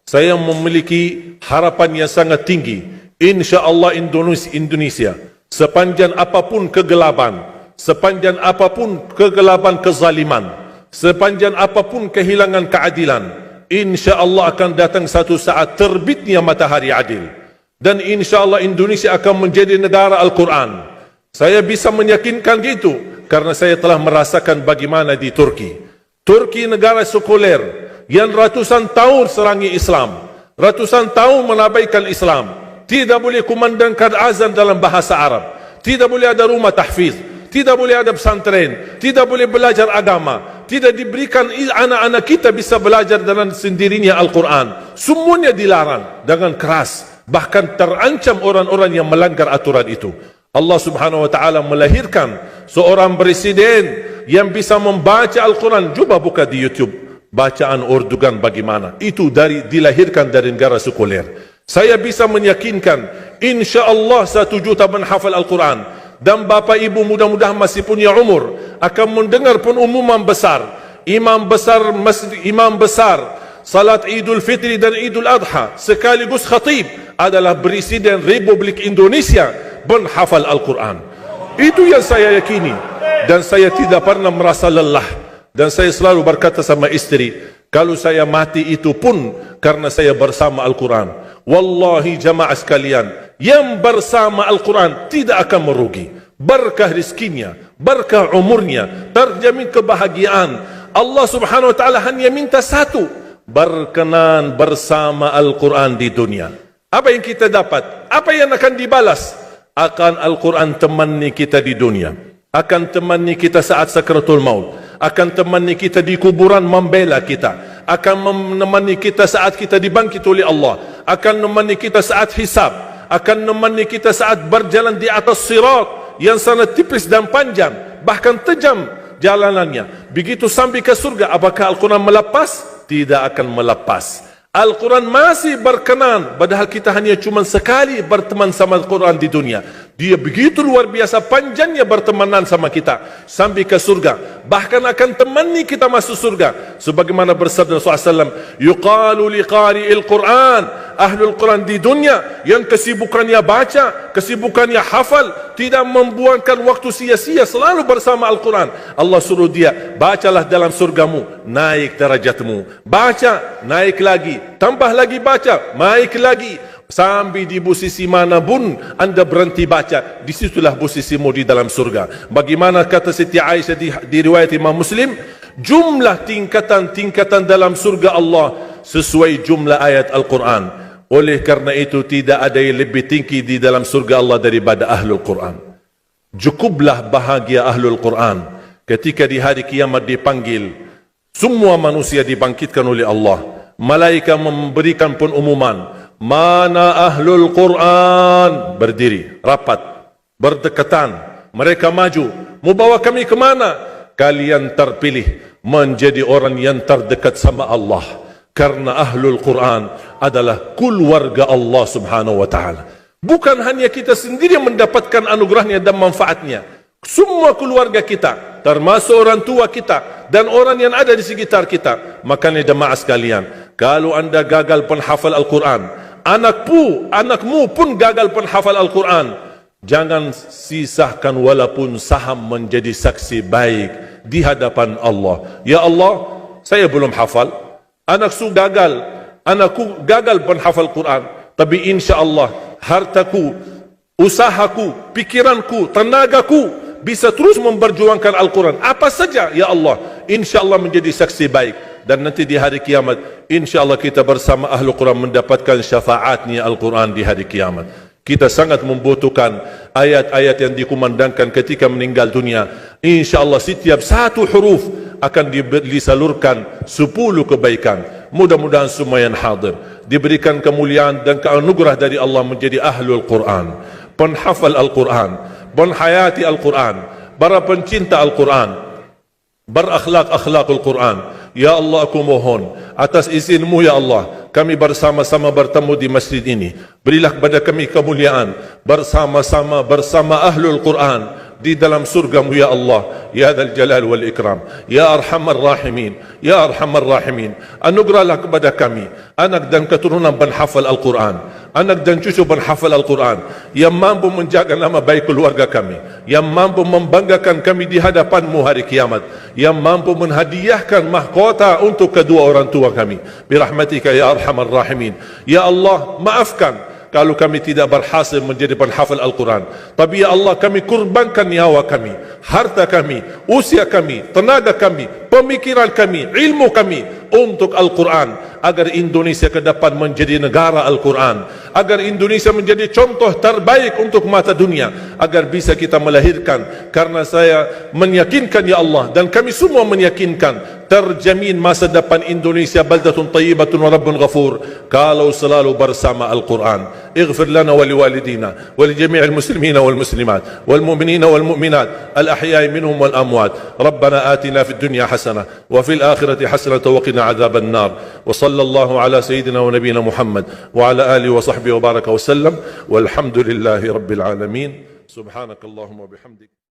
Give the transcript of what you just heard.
saya memiliki harapan yang sangat tinggi. InsyaAllah Indonesia, sepanjang apapun kegelapan, sepanjang apapun kegelapan kezaliman, sepanjang apapun kehilangan keadilan, InsyaAllah akan datang satu saat terbitnya matahari adil. Dan InsyaAllah Indonesia akan menjadi negara Al-Quran. Saya bisa meyakinkan gitu karena saya telah merasakan bagaimana di Turki. Turki negara sekuler yang ratusan tahun serangi Islam, ratusan tahun menabaikan Islam, tidak boleh kumandangkan azan dalam bahasa Arab, tidak boleh ada rumah tahfiz, tidak boleh ada pesantren, tidak boleh belajar agama, tidak diberikan anak-anak kita bisa belajar dengan sendirinya Al-Quran. Semuanya dilarang dengan keras, bahkan terancam orang-orang yang melanggar aturan itu. Allah Subhanahu wa taala melahirkan seorang presiden yang bisa membaca Al-Quran. Coba buka di YouTube bacaan Erdogan bagaimana. Itu dilahirkan dari negara sekuler. Saya bisa meyakinkan InsyaAllah 1 juta menghafal Al-Quran. Dan bapa ibu mudah-mudahan masih punya umur akan mendengar pengumuman besar. Imam besar salat Idul Fitri dan Idul Adha sekaligus khatib adalah Presiden Republik Indonesia menghafal Al-Quran. Itu yang saya yakini. Dan saya tidak pernah merasa lelah. Dan saya selalu berkata sama istri, kalau saya mati itu pun karena saya bersama Al-Quran. Wallahi jamaah sekalian, yang bersama Al-Quran tidak akan merugi. Berkah rizkinya, berkah umurnya, terjamin kebahagiaan. Allah Subhanahu wa taala hanya minta satu, berkenan bersama Al-Quran di dunia. Apa yang kita dapat? Apa yang akan dibalas? Akan Al-Quran temani kita di dunia, akan temani kita saat sakratul maut, akan temani kita di kuburan membela kita, akan menemani kita saat kita dibangkit oleh Allah, akan menemani kita saat hisab, akan menemani kita saat berjalan di atas sirat yang sangat tipis dan panjang, bahkan tajam jalanannya. Begitu sampai ke surga, apakah Al-Quran melepas? Tidak akan melepas. Al-Quran masih berkenan, padahal kita hanya cuma sekali berteman sama Al-Quran di dunia. Dia begitu luar biasa panjangnya bertemanan sama kita sampai ke surga. Bahkan akan temani kita masuk surga. Sebagaimana bersabda SAW, yuqalu liqari'il Quran, ahlul Quran di dunia yang kesibukannya baca, kesibukannya hafal, tidak membuangkan waktu sia-sia, selalu bersama Al-Quran. Allah suruh dia, bacalah dalam surgamu, naik derajatmu. Baca, naik lagi, tambah lagi baca, naik lagi. Sampai di posisi mana pun anda berhenti baca, disitulah posisimu di dalam surga. Bagaimana kata Siti Aisyah di riwayat Imam Muslim, jumlah tingkatan-tingkatan dalam surga Allah sesuai jumlah ayat Al-Quran. Oleh karena itu tidak ada yang lebih tinggi di dalam surga Allah daripada Ahlul Quran. Cukuplah bahagia Ahlul Quran ketika di hari kiamat dipanggil, semua manusia dibangkitkan oleh Allah. Malaikat memberikan pengumuman, mana Ahlul Quran? Berdiri, rapat, berdekatan. Mereka maju, mau bawa kami ke mana? Kalian terpilih menjadi orang yang terdekat sama Allah. Karena Ahlul Quran adalah keluarga Allah Subhanahu wa ta'ala. Bukan hanya kita sendiri yang mendapatkan anugerahnya dan manfaatnya. Semua keluarga kita, termasuk orang tua kita dan orang yang ada di sekitar kita. Makanya jemaah sekalian, kalau anda gagal penghafal Al-Quran, anakmu pun gagal penghafal Al-Quran, jangan sisakan walaupun saham menjadi saksi baik di hadapan Allah. Ya Allah, saya belum hafal, anakku gagal penghafal Quran, tapi insya-Allah hartaku, usahaku, pikiranku, tenagaku bisa terus memperjuangkan Al-Quran. Apa saja ya Allah, insya-Allah menjadi saksi baik. Dan nanti di hari kiamat, insya-Allah kita bersama Ahlul Quran mendapatkan syafaatnya Al-Quran di hari kiamat. Kita sangat membutuhkan ayat-ayat yang dikumandangkan ketika meninggal dunia. InsyaAllah setiap satu huruf akan disalurkan 10 kebaikan. Mudah-mudahan semua yang hadir diberikan kemuliaan dan keanugerah dari Allah menjadi Ahlul Quran, penghafal Al-Quran, penghayati Al-Quran, para pencinta Al-Quran, berakhlak-akhlakul Quran. Ya Allah, aku mohon atas izin-Mu ya Allah, kami bersama-sama bertemu di masjid ini. Berilah kepada kami kemuliaan bersama-sama bersama Ahlul Quran, di dalam surgamu ya Allah, ya Dzal Jalal wal Ikram, ya Arhamar Rahimin, ya Arhamar Rahimin. Anugerahlah kepada kami anak dan keturunan penghafal Al-Quran, anak dan cucu penghafal Al-Quran yang mampu menjaga nama baik keluarga kami, yang mampu membanggakan kami di hadapan-Mu hari kiamat, yang mampu menghadiahkan mahkota untuk kedua orang tua kami. Birahmatika ya Arhamar Rahimin. Ya Allah, maafkan kalau kami tidak berhasil menjadi penghafal Al-Quran. Tapi ya Allah, kami kurbankan nyawa kami, harta kami, usia kami, tenaga kami, pemikiran kami, ilmu kami untuk Al-Quran, agar Indonesia ke depan menjadi negara Al-Quran, agar Indonesia menjadi contoh terbaik untuk mata dunia, agar bisa kita melahirkan. Karena saya meyakinkan ya Allah, dan kami semua meyakinkan, terjamin masa depan Indonesia baldatun tayyibatun wa rabbun ghafur kalau selalu bersama Al-Quran. اغفر لنا ولوالدينا ولجميع المسلمين والمسلمات والمؤمنين والمؤمنات الأحياء منهم والأموات. ربنا آتنا في الدنيا حسنة وفي الآخرة حسنة وقنا عذاب النار. وصلى الله على سيدنا ونبينا محمد وعلى آله وصحبه وبارك وسلم والحمد لله رب العالمين. سبحانك اللهم وبحمدك.